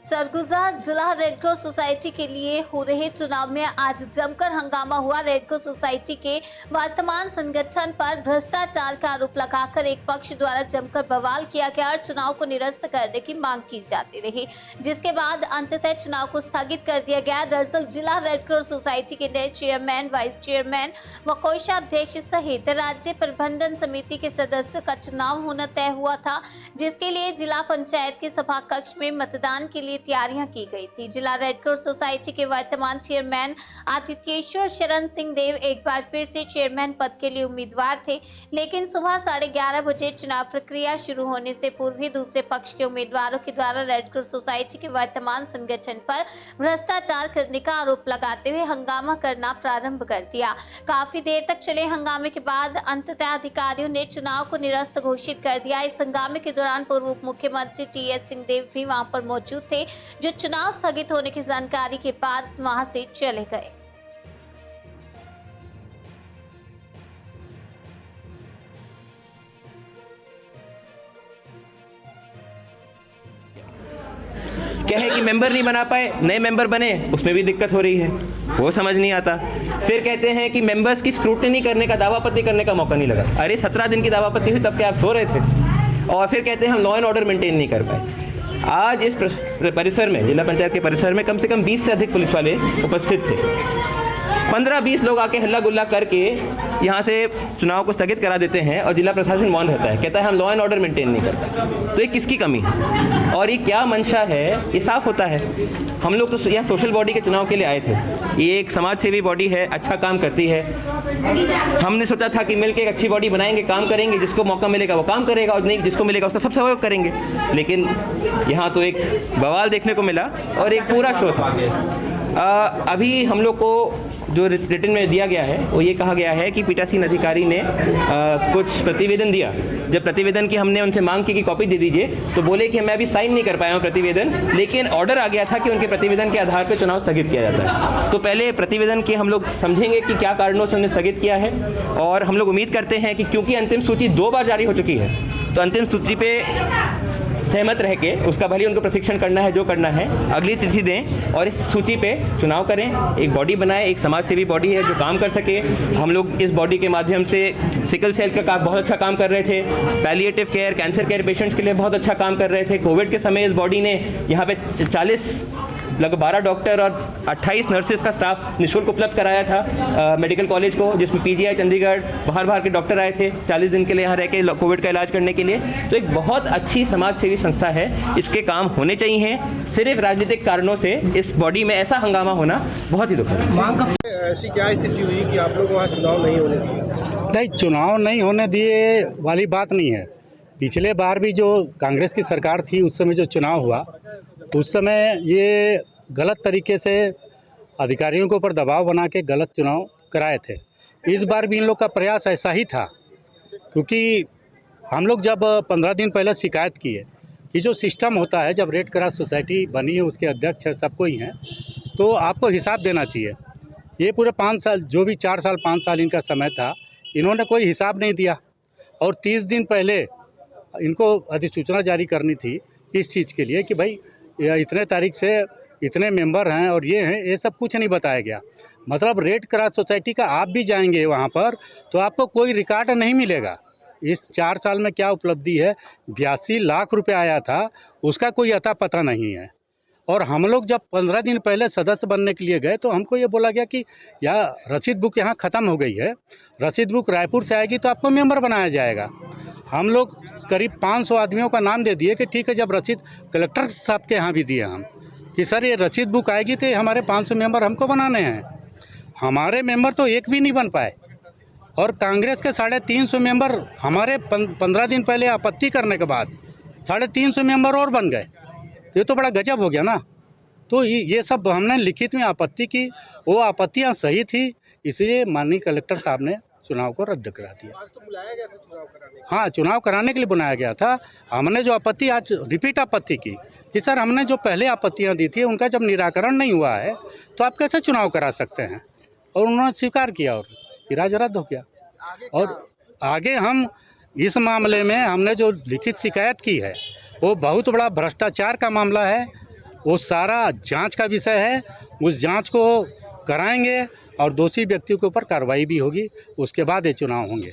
सरगुजा जिला red cross society के लिए हो रहे चुनाव में आज जमकर हंगामा हुआ। रेड क्रॉस सोसाइटी के वर्तमान संगठन पर भ्रष्टाचार का आरोप लगाकर एक पक्ष द्वारा जमकर बवाल किया गया और चुनाव को निरस्त करने की मांग की जाती रही, जिसके बाद अंततः चुनाव को स्थगित कर दिया गया। दरअसल जिला रेड क्रॉस सोसाइटी के नए चेयरमैन, वाइस चेयरमैन व कोषाध्यक्ष सहित राज्य प्रबंधन समिति के सदस्यों का चुनाव होना तय हुआ था, जिसके लिए जिला पंचायत के सभा कक्ष में मतदान के लिए तैयारियां की गई थी। जिला रेड क्रॉस सोसाइटी के वर्तमान चेयरमैन आदित्येश्वर शरण सिंह देव एक बार फिर से चेयरमैन पद के लिए उम्मीदवार थे, लेकिन सुबह 11:30 बजे चुनाव प्रक्रिया शुरू होने से पूर्व ही दूसरे पक्ष के उम्मीदवारों के द्वारा रेड क्रॉस सोसाइटी के वर्तमान संगठन पर भ्रष्टाचार करने का आरोप लगाते हुए हंगामा करना प्रारंभ कर दिया। काफी देर तक चले हंगामे के बाद अंततः अधिकारियों ने चुनाव को निरस्त घोषित कर दिया। इस हंगामे के दौरान पूर्व उप मुख्यमंत्री टी.एस. सिंहदेव भी वहां पर मौजूद थे, जो चुनाव स्थगित होने की जानकारी के बाद वहां से चले गए। क्या है कि मेंबर नहीं बना पाए, नए मेंबर बने, उसमें भी दिक्कत हो रही है, वो समझ नहीं आता। फिर कहते हैं कि मेंबर्स की स्क्रूटनी करने का, दावापत्ती करने का मौका नहीं लगा। अरे 17 दिन की दावापत्ती हुई, तब क्या आप सो रहे थे? और फिर कहते हैं हम लॉ एंड ऑर्डर मेंटेन नहीं कर पाए। आज इस परिसर में, जिला पंचायत के परिसर में कम से कम 20 से अधिक पुलिस वाले उपस्थित थे। 15-20 लोग आके हल्ला गुल्ला करके यहाँ से चुनाव को स्थगित करा देते हैं और जिला प्रशासन मौन रहता है, कहता है हम लॉ एंड ऑर्डर मेंटेन नहीं कर पाए। तो ये किसकी कमी है और ये क्या मंशा है, ये साफ होता है। हम लोग तो यहाँ सोशल बॉडी के चुनाव के लिए आए थे। ये एक समाज सेवी बॉडी है, अच्छा काम करती है। हमने सोचा था कि मिलकर एक अच्छी बॉडी बनाएंगे, काम करेंगे, जिसको मौका मिलेगा वो काम करेगा और नहीं जिसको मिलेगा उसका सब सहयोग करेंगे। लेकिन यहाँ तो एक बवाल देखने को मिला और एक पूरा शो था। अभी हम लोग को जो रिटन में दिया गया है वो ये कहा गया है कि पीठासीन अधिकारी ने कुछ प्रतिवेदन दिया। जब प्रतिवेदन की हमने उनसे मांग की कि कॉपी दे दीजिए, तो बोले कि मैं अभी साइन नहीं कर पाया हूँ प्रतिवेदन, लेकिन ऑर्डर आ गया था कि उनके प्रतिवेदन के आधार पर चुनाव स्थगित किया जाता है। तो पहले प्रतिवेदन की हम लोग समझेंगे कि क्या कारणों से उन्हें स्थगित किया है, और हम लोग उम्मीद करते हैं कि क्योंकि अंतिम सूची 2 बार जारी हो चुकी है, तो अंतिम सूची पे सहमत रह के उसका भले उनको प्रशिक्षण करना है, जो करना है, अगली तिथि दें और इस सूची पे चुनाव करें। एक बॉडी बनाएं, एक समाज सेवी बॉडी है जो काम कर सके। हम लोग इस बॉडी के माध्यम से सिकल सेल का बहुत अच्छा काम कर रहे थे, palliative care, cancer care patients के लिए बहुत अच्छा काम कर रहे थे। कोविड के समय इस बॉडी ने यहाँ पे 40 लगभग 12 डॉक्टर और 28 नर्सेज का स्टाफ निःशुल्क उपलब्ध कराया था मेडिकल कॉलेज को, जिसमें पीजीआई चंडीगढ़ बाहर के डॉक्टर आए थे 40 दिन के लिए यहाँ रह के कोविड का इलाज करने के लिए। तो एक बहुत अच्छी समाज सेवी संस्था है, इसके काम होने चाहिए। सिर्फ राजनीतिक कारणों से इस बॉडी में ऐसा हंगामा होना बहुत ही दुखद है। ऐसी क्या स्थिति हुई कि आप लोग वहाँ चुनाव नहीं होने दिए? नहीं, चुनाव नहीं होने दिए वाली बात नहीं है। पिछले बार भी जो कांग्रेस की सरकार थी, उस समय जो चुनाव हुआ, उस समय ये गलत तरीके से अधिकारियों के ऊपर दबाव बना के गलत चुनाव कराए थे। इस बार भी इन लोग का प्रयास ऐसा ही था, क्योंकि हम लोग जब 15 दिन पहले शिकायत की है कि जो सिस्टम होता है, जब रेड क्रॉस सोसाइटी बनी है, उसके अध्यक्ष है, सबको ही हैं, तो आपको हिसाब देना चाहिए। ये पूरे 5 साल, जो भी 4 साल 5 साल इनका समय था, इन्होंने कोई हिसाब नहीं दिया। और 30 दिन पहले इनको अधिसूचना जारी करनी थी इस चीज़ के लिए कि भाई इतने तारीख से इतने मेंबर हैं और ये हैं, ये सब कुछ नहीं बताया गया। मतलब रेड क्रॉस सोसाइटी का आप भी जाएंगे वहाँ पर तो आपको कोई रिकॉर्ड नहीं मिलेगा। इस 4 साल में क्या उपलब्धि है, 82 लाख रुपए आया था, उसका कोई अता पता नहीं है। और हम लोग जब 15 दिन पहले सदस्य बनने के लिए गए तो हमको ये बोला गया कि यह रसीद बुक यहाँ ख़त्म हो गई है, रसीद बुक रायपुर से आएगी तो आपको मेंबर बनाया जाएगा। हम लोग करीब 500 आदमियों का नाम दे दिए कि ठीक है, जब रसीद कलेक्टर साहब के यहाँ भी दिए हम कि सर ये रसीद बुक आएगी तो हमारे 500 मेंबर हमको बनाने हैं। हमारे मेंबर तो एक भी नहीं बन पाए, और कांग्रेस के 350 मेंबर हमारे 15 दिन पहले आपत्ति करने के बाद 350 मेंबर और बन गए। तो ये तो बड़ा गजब हो गया ना। तो ये सब हमने लिखित में आपत्ति की, वो आपत्तियाँ सही थी, इसलिए माननीय कलेक्टर साहब ने चुनाव को रद्द करा दिया। आज तो बुलाया गया था चुनाव कराने? हाँ, चुनाव कराने के लिए बुलाया गया था। हमने जो आपत्ति, आज रिपीट आपत्ति की कि सर हमने जो पहले आपत्तियां दी थी उनका जब निराकरण नहीं हुआ है तो आप कैसे चुनाव करा सकते हैं, और उन्होंने स्वीकार किया और फिर रद्द हो गया। और आगे हम इस मामले में हमने जो लिखित शिकायत की है वो बहुत बड़ा भ्रष्टाचार का मामला है। वो सारा जांच का विषय है। उस जांच को कराएंगे और दोषी व्यक्तियों के ऊपर कार्रवाई भी होगी। उसके बाद ये चुनाव होंगे।